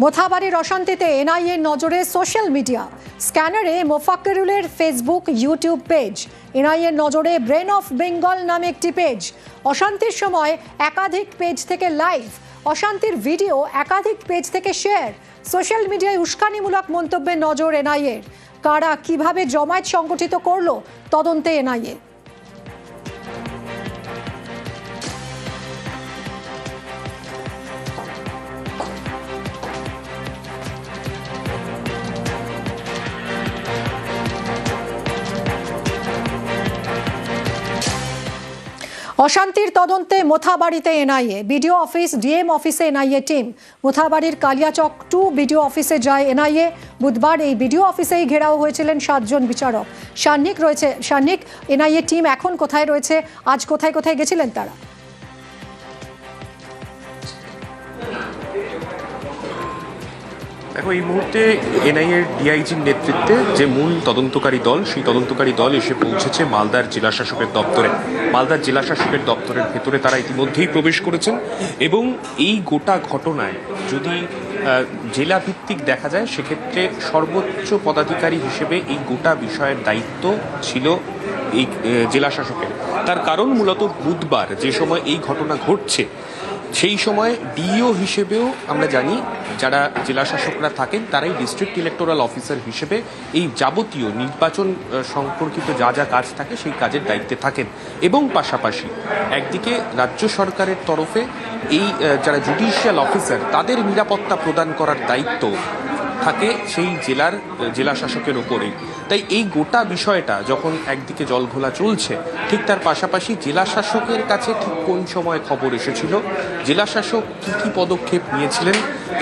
মোথাবাড়ির অশান্তিতে এনআইএর নজরে social media. স্ক্যানারে মোফাক্কেরুলের ফেসবুক ইউটিউব পেজ। এনআইএর নজরে ব্রেন অফ বেঙ্গল নামে একটি পেজ। অশান্তির সময় একাধিক পেজ থেকে লাইভ, অশান্তির ভিডিও একাধিক পেজ থেকে শেয়ার। সোশ্যাল মিডিয়ায় উস্কানিমূলক মন্তব্যের নজর এনআইএর। কারা কিভাবে জমায়েত সংগঠিত করলো তদন্তে এনআইএ। অশান্তির তদন্তে মোথাবাড়িতে এনআইএ। বিডিও অফিস, ডিএম অফিসে এনআইএ টিম। মোথাবাড়ির কালিয়াচক 2 বিডিও অফিসে যায় এনআইএ। বুধবার এই বিডিও অফিসেই ঘেরাও হয়েছিলেন 7 জন বিচারক। সান্নিক রয়েছে। সান্নিক, এনআইএ টিম এখন কোথায় রয়েছে? আজ কোথায় কোথায় গেছিলেন তারা? দেখো, এই মুহূর্তে এনআইএর ডিআইজির নেতৃত্বে যে মূল তদন্তকারী দল, সেই তদন্তকারী দল এসে পৌঁছেছে মালদার জেলা শাসকের দপ্তরে। মালদার জেলা শাসকের দপ্তরের ভেতরে তারা ইতিমধ্যেই প্রবেশ করেছেন এবং এই গোটা ঘটনায় যদি জেলা ভিত্তিক দেখা যায়, সেক্ষেত্রে সর্বোচ্চ পদাধিকারী হিসেবে এই গোটা বিষয়ের দায়িত্ব ছিল এই জেলা শাসকের। তার কারণ মূলত বুধবার যে সময় এই ঘটনা ঘটছে, সেই সময় ডিইও হিসেবেও আমরা জানি যারা জেলা শাসকরা থাকেন তারাই ডিস্ট্রিক্ট ইলেকটোরাল অফিসার হিসেবে এই যাবতীয় নির্বাচন সম্পর্কিত যা যা কাজ থাকে সেই কাজের দায়িত্বে থাকেন। এবং পাশাপাশি একদিকে রাজ্য সরকারের তরফে এই যারা জুডিশিয়াল অফিসার তাদের নিরাপত্তা প্রদান করার দায়িত্ব থাকে সেই জেলা শাসকের ওপরেই। তাই এই গোটা বিষয়টা যখন একদিকে জলঘোলা চলছে, ঠিক তার পাশাপাশি জেলা শাসকের কাছে ঠিক কোন সময় খবর এসেছিল, জেলা শাসক কী কী পদক্ষেপ নিয়েছিলেন,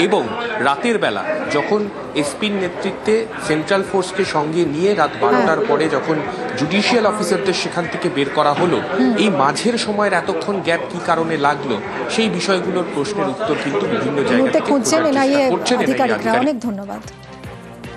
এবং রাতের বেলা যখন এসপির নেতৃত্বে সেন্ট্রাল ফোর্সকে সঙ্গে নিয়ে রাত 12টার পরে যখন জুডিশিয়াল অফিসারদের সেখান থেকে বের করা হলো, এই মাঝের সময়ের এতক্ষণ গ্যাপ কী কারণে লাগলো, সেই বিষয়গুলোর প্রশ্নের উত্তর কিন্তু বিভিন্ন জায়গা থেকে খুঁজছেন এনআইএ আধিকারিকরা। অনেক ধন্যবাদ।